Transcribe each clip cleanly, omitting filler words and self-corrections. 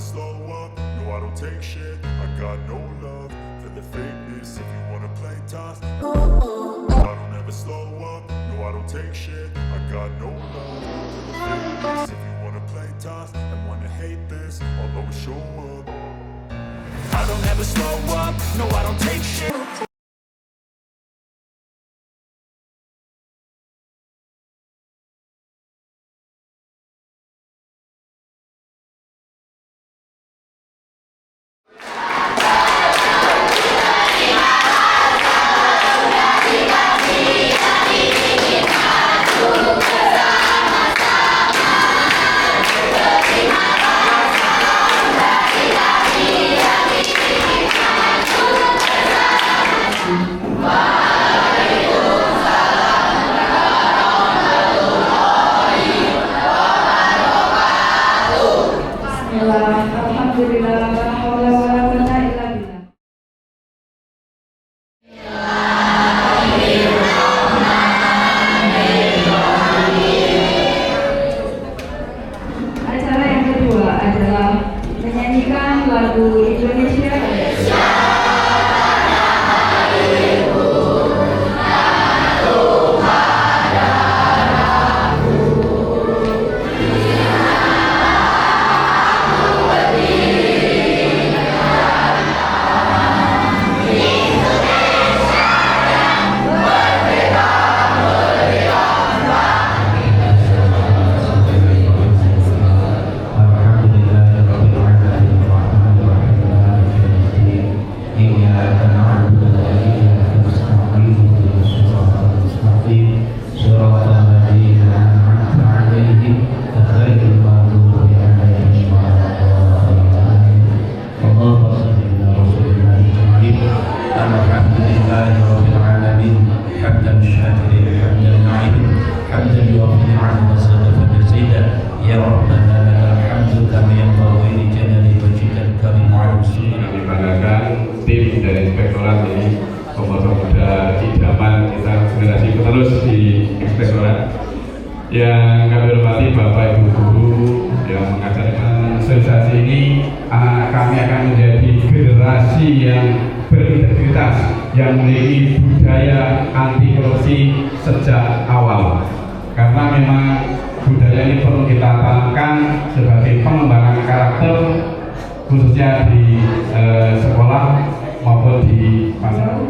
slow up, no I don't take shit. I got no love for the fakeness. If you wanna play tough, I don't ever slow up, no I don't take shit. I got no love for the fakeness. If you wanna play tough and wanna hate this, I'll always show up. I don't ever slow up, no I don't take shit. Acara yang kedua adalah menyanyikan lagu Indonesia. Tim dari Inspektorat ini pemuda idaman kita generasi penerus di Inspektorat. Yang kami hormati Bapak Ibu guru yang mengajarkan sosialisasi ini, kami akan menjadi generasi yang berintegritas, yang memiliki budaya anti korupsi sejak awal. Karena memang budaya ini perlu kita tanamkan sebagai pengembangan karakter, khususnya di sekolah maupun di masyarakat.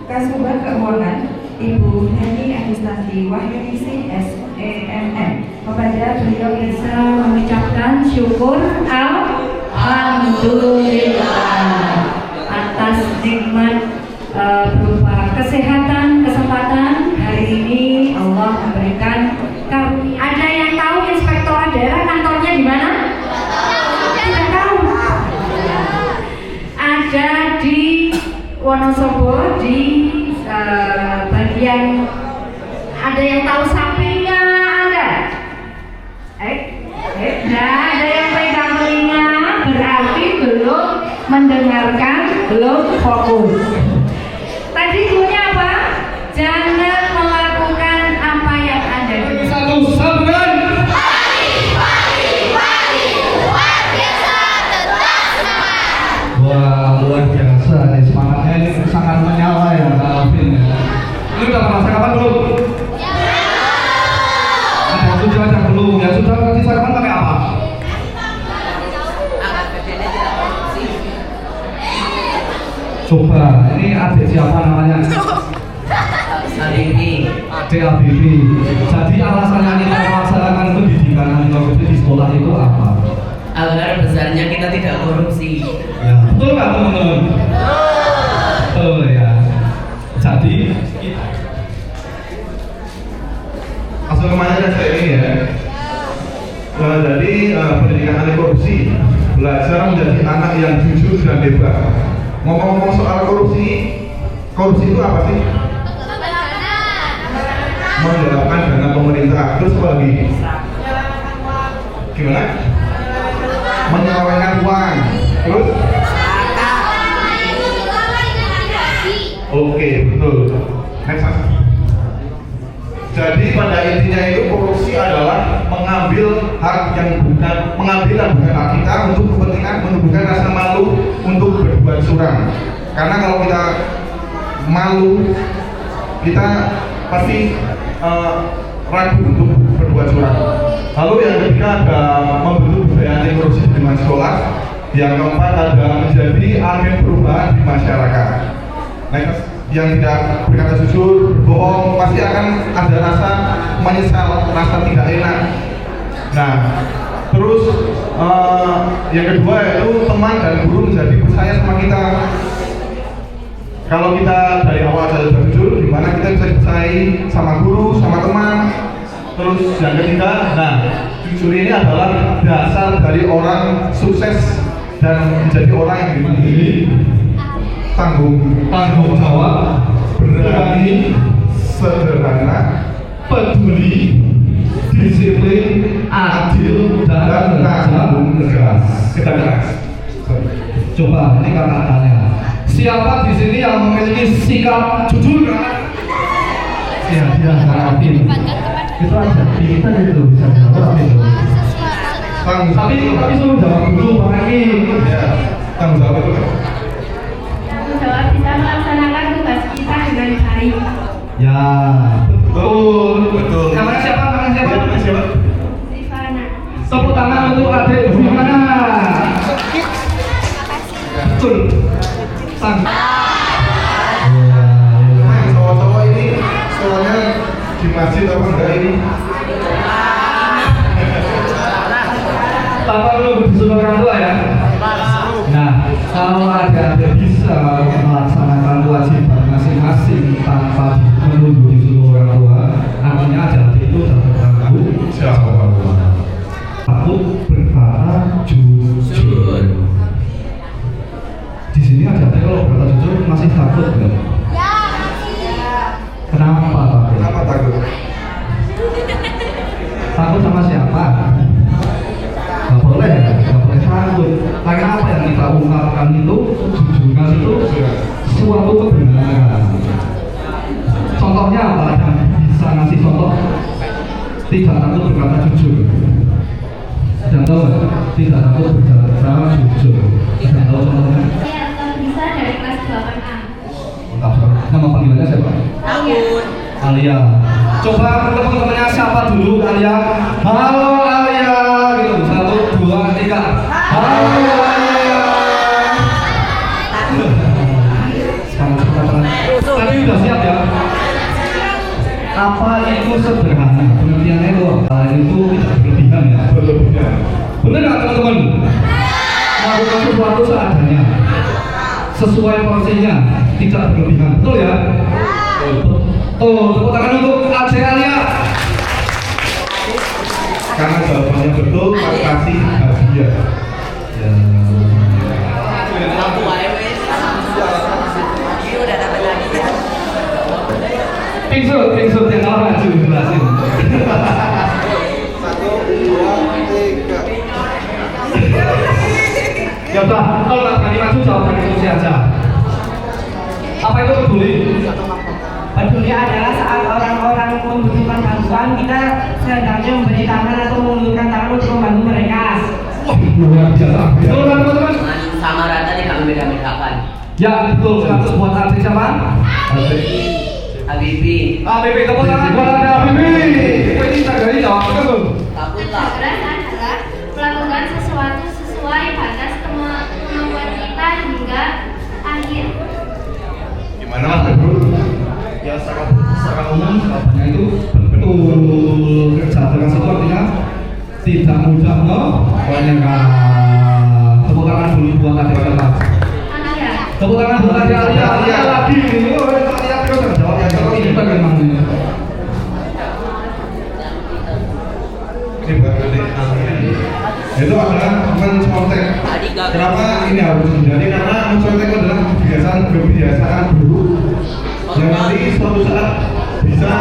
Kasubag Keuangan Ibu Heni Agustasi Wahyuningsih SEMM, kepada beliau bisa mengucapkan syukur alhamdulillah atas nikmat berupa kesehatan, kesempatan hari ini Allah memberikan. Ada yang tahu Inspektorat Daerah kantornya di mana? Tidak tahu. Ada di Wonosobo, di bagian, ada yang tahu sapinya ada? Nah, ada yang pegang telinga, berarti belum mendengarkan, belum fokus. Tadi bunyinya apa? Jangan melakukan apa yang Anda dengar. Satu sambungan. Wah, luar biasa nih, semangatnya ini sangat menyala ya Kak Alvin ya. Ini udah pernah sarapan belum? Yang sudah aja belum, ya sudah nanti sarapan pakai apa? Coba, ini adik siapa namanya? Adik Abibi. Jadi alasannya kita melaksanakan pendidikan anti korupsi di sekolah itu apa? Agar besarnya kita tidak korupsi. Ya, betul nggak teman-teman? Betul ya. Jadi Langsung kemana aja saya ini ya. Jadi pendidikan anti korupsi, belajar menjadi anak yang jujur dan bebas. Ngomong-ngomong soal korupsi, korupsi itu apa sih? Menggelapkan dana pemerintah. Terus apa lagi? Gimana? Menyelewengkan uang. Terus? Oke, betul. Next. Jadi pada intinya itu korupsi adalah mengambil hak yang bukan mengambil dan bukan hak kita untuk kepentingan menumbuhkan rasa malu untuk berbuat curang. Karena kalau kita malu, kita pasti ragu untuk berbuat curang. Lalu yang ketiga ada membentuk budaya anti korupsi di lingkungan sekolah. Yang keempat ada menjadi agen perubahan di masyarakat. Nah, yang tidak berkata jujur, bohong, pasti akan ada rasa menyesal, rasa tidak enak. Nah, terus yang kedua yaitu teman dan guru menjadi percaya sama kita. Kalau kita dari awal saja jujur, gimana kita bisa dipercayai sama guru, sama teman. Terus yang ketiga, nah jujur ini adalah dasar dari orang sukses dan menjadi orang yang dimiliki tanggung jawab, berani, sederhana, peduli, disiplin, adil, dan tanggung tegas. Kita keras. Coba ini kata-katanya. Siapa di sini yang memiliki sikap jujur? Ya, Harapin. Itu aja. Kita gitu bisa jawab itu. Tapi suruh jawab dulu Bang Eki. Ya, tanggung jawab itu. Tanggung jawab bisa melaksanakan tugas kita dengan baik. Ya, betul. Namanya siapa? Rifana. Tepuk tangan untuk adik Rifana. Betul. Sang. Cowok-cowok ini sekolahnya di masjid apa enggak ini? Tanpa perlu disuruh orang tua ya. Nah, kalau adik-adik bisa melaksanakan kewajiban masing-masing tanpa menunggu disuruh orang tua, artinya adik-adik itu sudah bertanggung jawab. Takut berkata jujur. Di sini adik-adik kalau berkata jujur masih takut nggak? Kenapa takut? Kenapa takut? Takut sama siapa? Gak boleh takut. Karena apa yang kita ungkapkan itu, jujurkan itu suatu kebenaran. Contohnya apa? Yang bisa ngasih contoh? Tidak takut berkata jujur. Tidak tahu nggak? Tidak takut berkata jujur. Tidak tahu contohnya? Saya Anton Bisa dari kelas 8A. Nama panggilannya siapa? Takut. Alia. Coba teman-temannya siapa dulu Alia? Halo Alia. Gitu. 1, 2, 3. Halo Alia. Tadi udah siap ya? Apa itu sederhana? Pengertiannya itu apa? Itu tidak berlebihan ya? Berlebihan. Benar nggak teman-teman? Melakukan sesuatu seadanya, sesuai porsinya, tidak berlebihan. Betul ya? Betul. Tepuk tangan untuk Ade Alia. Karena jawabannya betul, Pak kasih hadiah. Ya. Lampu wes. Ini udah dapat lagi. Pingsut yang orang maju jelasin. 1, 2, 3. Ya udah, kalau nggak berani maju jawab dari kursi aja. Apa itu peduli? Peduli adalah saat orang-orang membutuhkan bantuan, kita sehendaknya memberi tangan atau mengulurkan tangan untuk membantu mereka. Luar biasa. Betul kan teman-teman? Sama rata nih kami beda-bedakan. Ya betul. 100 buat Ade siapa? Habibi. Habibi, tepuk tangan buat Ade Habibi. Ini tagari jawab betul. Takut lah. Keras adalah melakukan sesuatu sesuai batas kemampuan kita hingga akhir. Gimana Mas Bro? Ya secara umum jawabannya itu betul. Kerja dengan sesuatu artinya tidak mudah menyerah. Tepuk tangan dulu buat Ade siapa? Alia. Tepuk tangan buat Ade Alia. Alia lagi. Alia terus jawab yang kalau ini bagaimana? Ini buat adik itu adalah mencontek. Kenapa ini harus menjadi? Karena mencontek adalah kebiasaan buruk yang nanti suatu saat bisa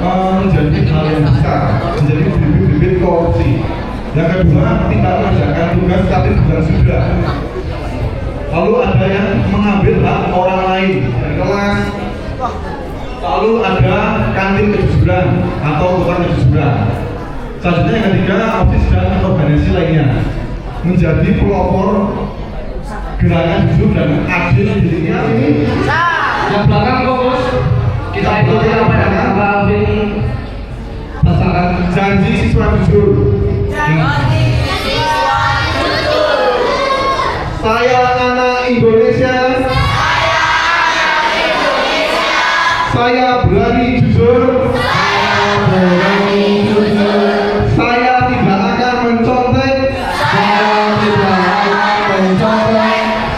menjadi hal yang besar, menjadi bibit-bibit korupsi. Yang kedua, tidak mengerjakan tugas tapi bukan sudah. Lalu ada yang mengambil hak orang lain dari kelas. Lalu ada kantin kejujuran atau bukan kejujuran. Selanjutnya yang ketiga, OSIS dan organisasi lainnya menjadi pelopor gerakan jujur dan adil di dunia ini. Yang belakang fokus. Kita ikuti apa yang Pak Alvin bacakan. Janji siswa jujur. Saya anak Indonesia. Saya berani jujur. Saya tidak akan mencontek.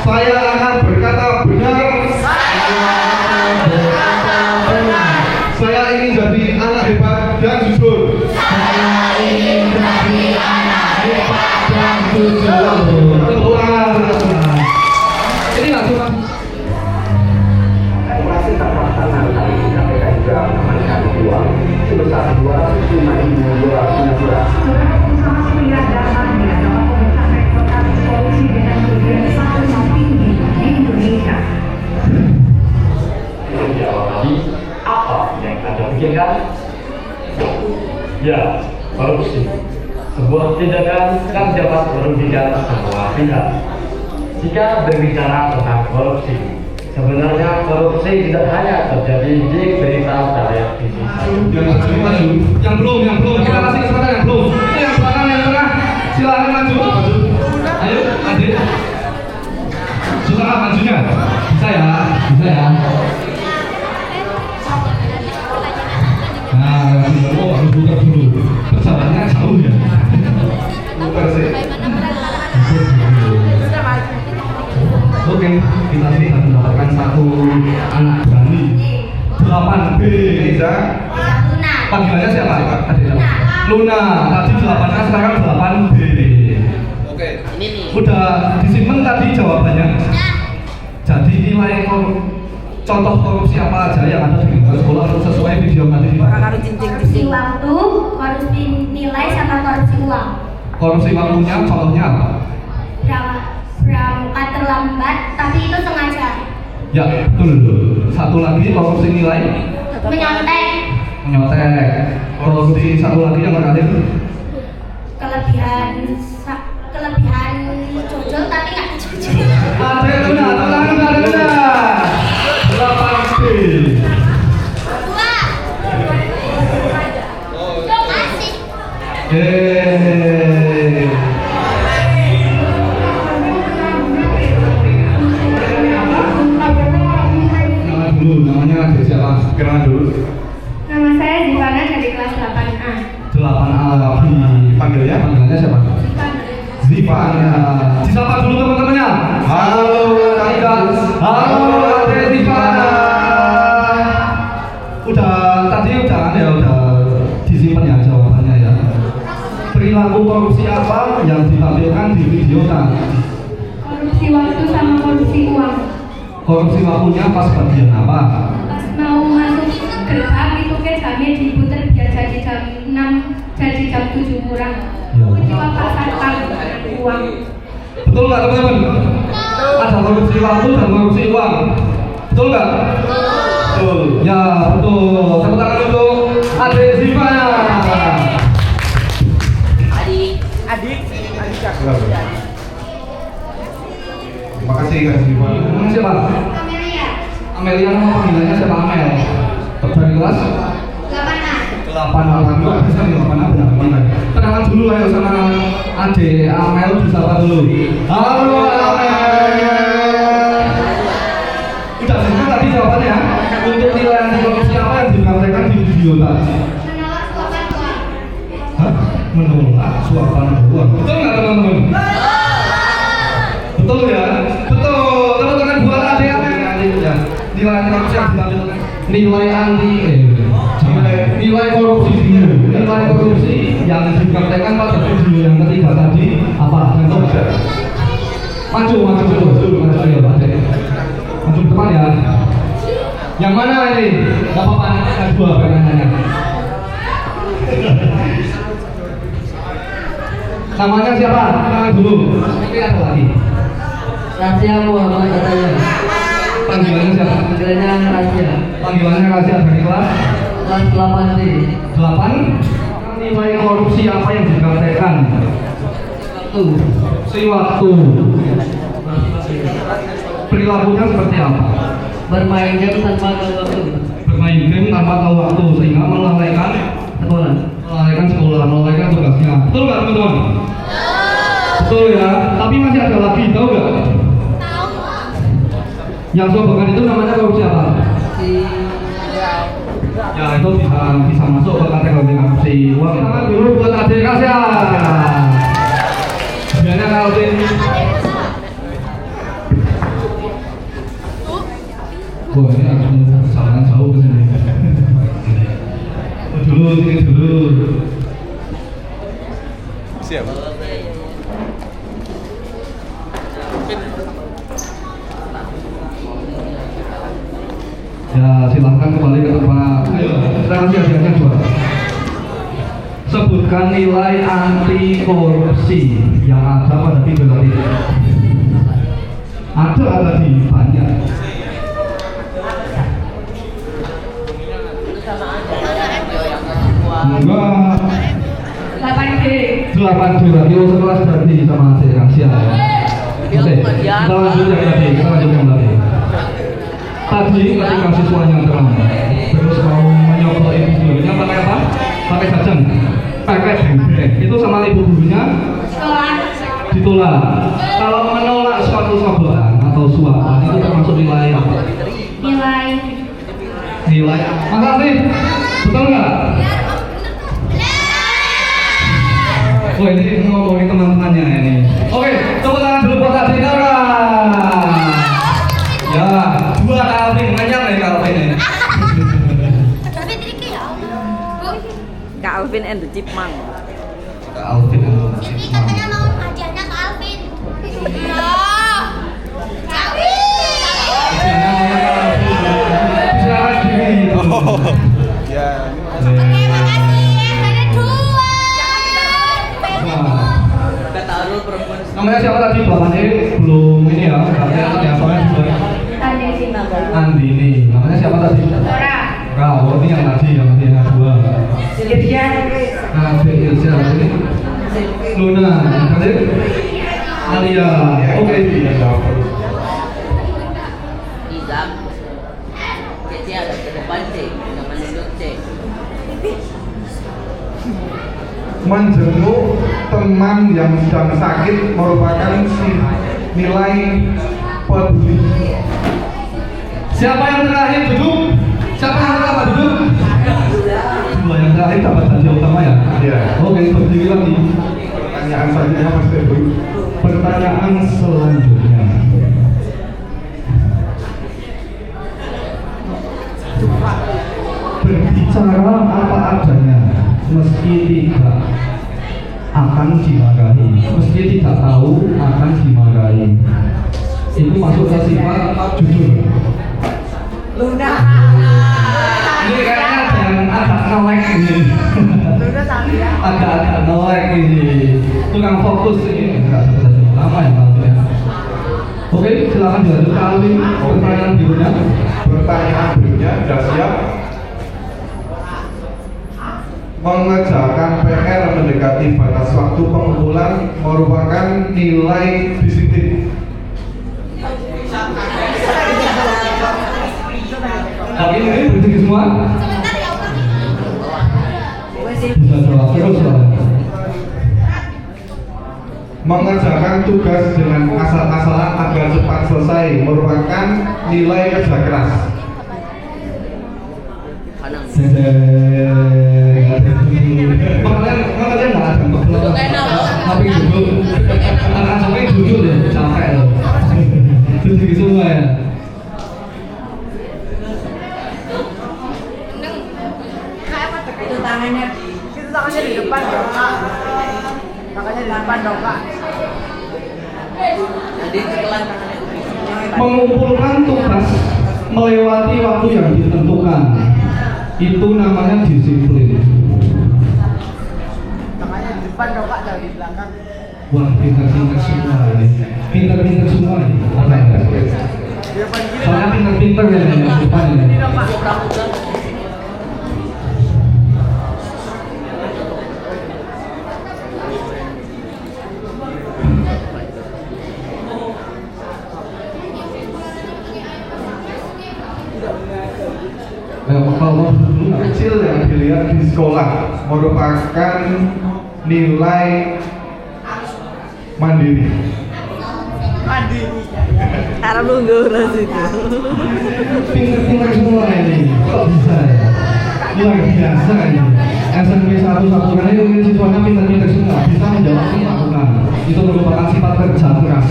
Saya akan berkata benar. Saya ingin jadi anak hebat dan jujur. Ini nggak cuma Operasi tangkap tangan kali ini KPK juga mengamankan uang sebesar 205.000 dolar Singapura. Jawab lagi, apa yang Anda pikirkan? Ya, korupsi. Sebuah tindakan yang dapat merugikan semua pihak. Jika berbicara tentang korupsi, sebenarnya korupsi tidak hanya terjadi di berita televisi. yang belum, kita kasih kesempatan yang belum. Itu yang belakang, yang tengah, silakan maju. Ayo, adik. Susah majunya, bisa ya. Nah, harus buka dulu. Perjalanannya jauh ya. Oke, kita sudah mendapatkan satu anak berani. 8B. Panggilannya siapa? Luna. Tadi 8A, sekarang 8B. Oke. Udah disimpan tadi jawabannya. Jadi nilai contoh korupsi apa aja yang ada di sekolah sesuai video tadi. Korupsi waktu, korupsi nilai, sama korupsi uang. Korupsi waktunya contohnya apa? Berangkat terlambat, tapi itu sengaja. Ya, betul. Satu lagi korupsi nilai. Menyontek. Korupsi satu lagi yang terakhir. Kelebihan jujur tapi nggak jujur. Ada benar. 8B. Namanya siapa? Kenalan dulu. Nama saya Zivana dari kelas 8A. 8A. Panggilannya siapa? Zivana. Disapa dulu teman-temannya. Halo Kak. Halo Ade Zivana. Udah disimpan ya jawabannya ya. Perilaku korupsi apa yang ditampilkan di video tadi? Korupsi waktu sama korupsi uang. Korupsi waktunya pas bagian apa? Pas mau masuk gerbang itu kan jamnya diputer biar jadi jam 6, jadi jam 7 kurang. Itu apa satpam uang. Betul nggak teman-teman? Ada korupsi waktu dan korupsi uang. Betul nggak? Betul. Ya betul. Tepuk tangan untuk Ade Zivana. Adik. Terima kasih Kak Zivana. Namanya siapa? Amelia. Amelia, nama panggilannya siapa? Amel. Dari kelas 8A. 8A. Bisa nih 8A benar. Kenalan dulu ayo sama Ade Amel, disapa dulu. Halo Amel. Udah semua tadi jawabannya. Untuk nilai anti korupsi apa yang dipraktekkan di video tadi? Menolak suapan uang. Hah? Menolak suapan uang. Betul nggak teman-teman? Betul ya? Betul. Teman-teman buat Ade Amel. Ya. Nilai anti korupsi yang ditampilkan. Nilai korupsi yang dipraktekkan pada video yang ketiga tadi apa? Maju ya Pak. Maju depan ya. Yang mana ini? Gak apa-apa, ada dua pertanyaannya. Namanya siapa? Kenalan dulu. Ini ada lagi. Rahasia Muhammad katanya. Panggilannya siapa? Panggilannya rahasia. Panggilannya rahasia dari kelas 8D. 8. nilai korupsi apa yang dipraktekkan? Sewaktu perilakunya seperti apa? Bermain game tanpa waktu. Bermain game tanpa tahu waktu sehingga melalaikan sekolah, melalaikan tugasnya. Betul nggak teman-teman? Betul ya. Tapi masih ada lagi, tahu nggak? Yang sobekan itu namanya korupsi apa? Ya itu bisa masuk ke kategori korupsi uang. Tangan dulu buat adik Kasya. Biasanya Calvin. Wah ini harus kesalahan jauh ke sini. Sini dulu. Siap. Ya silahkan kembali ke tempat. Ayo, hadiahnya dua. Sebutkan nilai anti korupsi yang ada pada video tadi. Ada tadi banyak. Enggak. 8D. 8D lagi sekelas berarti sama adik Kasya ya. Oke, kita lanjut yang tadi. Tadi ketika siswanya terang terus mau menyogok ibu gurunya pakai apa? Pakai sajang, pakai bengkek. Itu sama ibu gurunya ditolak. Kalau menolak suatu sogokan atau suapan itu termasuk nilai apa? Nilai. Makasih. Betul nggak? Oh ini ngomongin teman-temannya ini. Oke, tepuk tangan dulu buat Adik Nara. Ya, 2 Calvin, banyak nih Calvin ini. Calvin and the Chipmunk. Calvin and the Chipmunk. Katanya mau hadiahnya ke Alvin. Iya. Ya. Oke, makasih. Ada 2. Namanya siapa tadi? Bapaknya belum ini ya, katanya soalnya juga Andini. Namanya siapa tadi? Oh ini yang tadi, yang dua. Adik Irja, ini Luna, adik Alia. Oke. Izam. Jadi ada ke depan C, jangan menunjuk C. Menjenguk teman yang sedang sakit merupakan nilai peduli. Siapa yang terakhir duduk? Siapa yang pertama duduk? Dua yang terakhir dapat hadiah utama ya? Iya. Oke, berdiri lagi. Pertanyaan selanjutnya Mas Teguh. Pertanyaan selanjutnya. Berbicara apa adanya, meski tidak akan dimarahi, meski tidak tahu akan dimarahi. Itu masuk ke sifat jujur. Luna. Ini kayaknya agak nolak ini. Agak nolak ini. Tukang fokus ini. Enggak lama ya kalau. Oke, silakan dilanjutkan Ali. Pertanyaan berikutnya. Pertanyaan berikutnya sudah siap. Mengerjakan PR mendekati batas waktu pengumpulan merupakan nilai disiplin. Tapi ini berdiri semua. Bisa jawab terus lah. Mengerjakan tugas dengan asal-asalan agar cepat selesai merupakan nilai kerja keras. Makanya nggak ada tapi duduk, anak sampai duduk deh, capek loh. Berdiri semua ya. Itu tangannya di depan dong Kak. Tangannya di depan dong Kak. Jadi setelah Mengumpulkan tugas melewati waktu yang ditentukan itu namanya disiplin. tangannya di depan dong Kak, jangan di belakang. Wah, pintar-pintar semua ini. Pintar-pintar semua ini. Apa ya? Soalnya pintar-pintar ya yang depan ini. kalau dulu kecil yang dilihat di sekolah merupakan nilai mandiri. Harap nunggu itu. Pinter-pinter semua ini, kok bisa ya? Luar biasa ini. SMP 1 satuan ini siswanya pinter-pinter semua, bisa menjawab melakukan. Itu merupakan sifat kerja keras.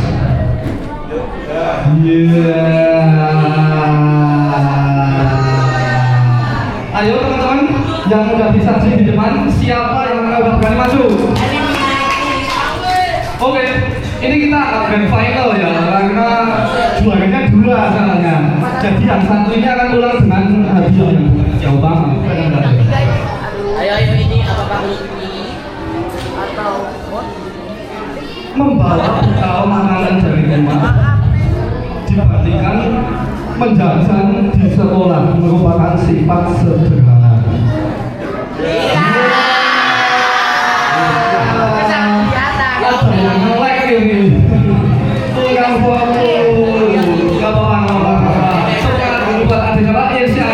Ayo teman-teman yang udah bisa sih di depan, siapa yang udah berani maju? Oke, ini kita grand final ya, karena juaranya 2 soalnya. Jadi yang satu ini akan pulang dengan hadiah yang jauh banget. Ayo ini apakah ini atau membawa bekal makanan dari rumah dibandingkan menjajan di sekolah merupakan sifat sederhana. Jangan nge-like ini. Tukang fokus. Gak apa-apa. Sekarang dulu buat adiknya Pak Irsyad.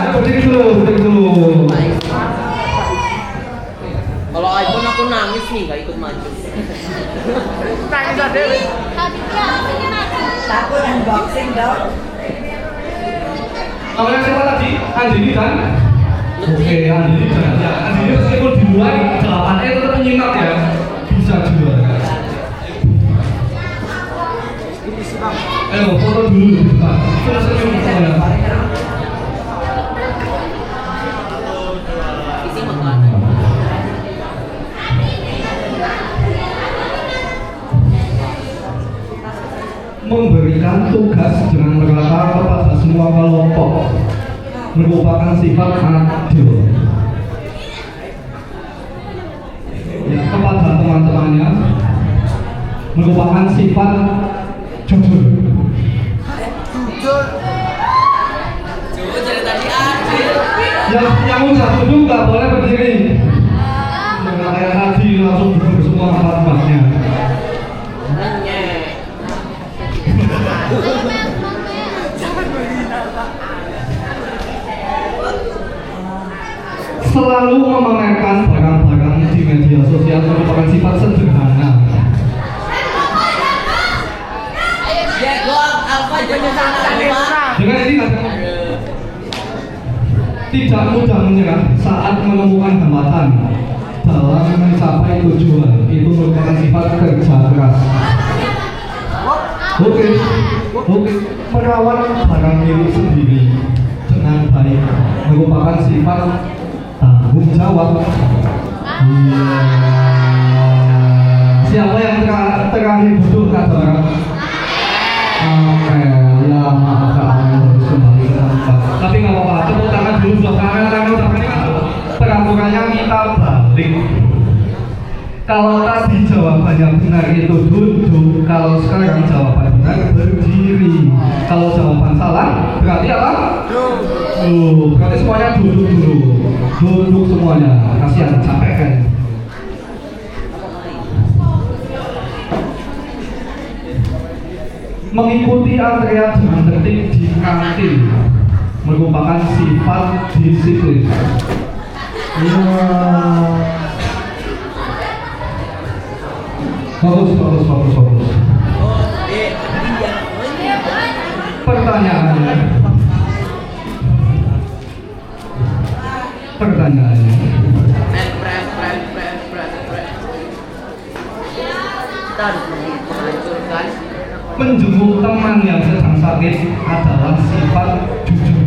Ayo berdiri dulu. kalau iPhone aku nangis nih gak ikut maju. Nangis aja deh. Takut unboxing dong. Namanya siapa tadi? Andini kan? Oke, Andini kan. Ya, Andini meskipun di luar jawabannya tetap menyimak ya. Bisa juga. Ayo foto dulu. Kita senyum semuanya. Isi makan. Memberikan tugas dengan merata kepada semua kelompok merupakan sifat adil. Ya, kepada teman-temannya merupakan sifat jujur. Jujur dari tadi adil. Yang udah duduk nggak boleh berdiri. Nggak kayak tadi langsung duduk semua tempat-tempatnya. Selalu memamerkan barang-barang di media sosial merupakan sifat sederhana. Dengan ini tidak mudah menyerah saat menemukan hambatan dalam mencapai tujuan. Itu merupakan sifat kerja keras. Oke, merawat barang milik sendiri dengan baik merupakan sifat tanggung jawab. Iya. Siapa yang terakhir duduk kata orang? Oke, ya maaf harus kembali ke tempat. Tapi nggak apa-apa, tepuk tangan dulu buat tangan udah ini kan peraturannya kita balik. Kalau tadi jawabannya benar itu duduk, kalau sekarang jawaban benar berdiri. Kalau jawaban salah berarti apa? Berarti semuanya duduk dulu. Duduk semuanya. Kasihan, capek kan? Mengikuti antrian dengan tertib di kantin merupakan sifat disiplin. Bagus. Pertanyaannya. Kita harus menghancurkan. Menjenguk teman yang sedang sakit adalah sifat jujur.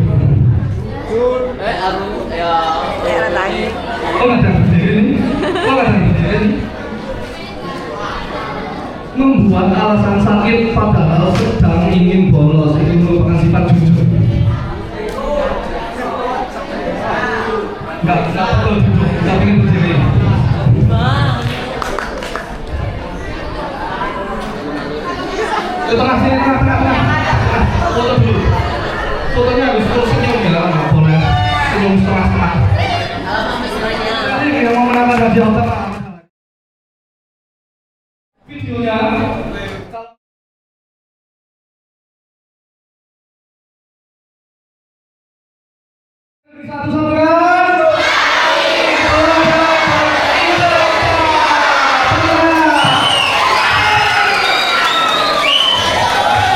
Oh nggak ada berdiri nih. Membuat alasan sakit padahal sedang ingin bolos itu merupakan sifat jujur. Nggak betul jujur, nggak ingin berdiri. Tengah sini, tengah. Foto dulu. Fotonya habis itu senyum ya, nggak boleh senyum setengah-setengah. Ini yang mau menambah hadiah utama. Videonya Satu-satu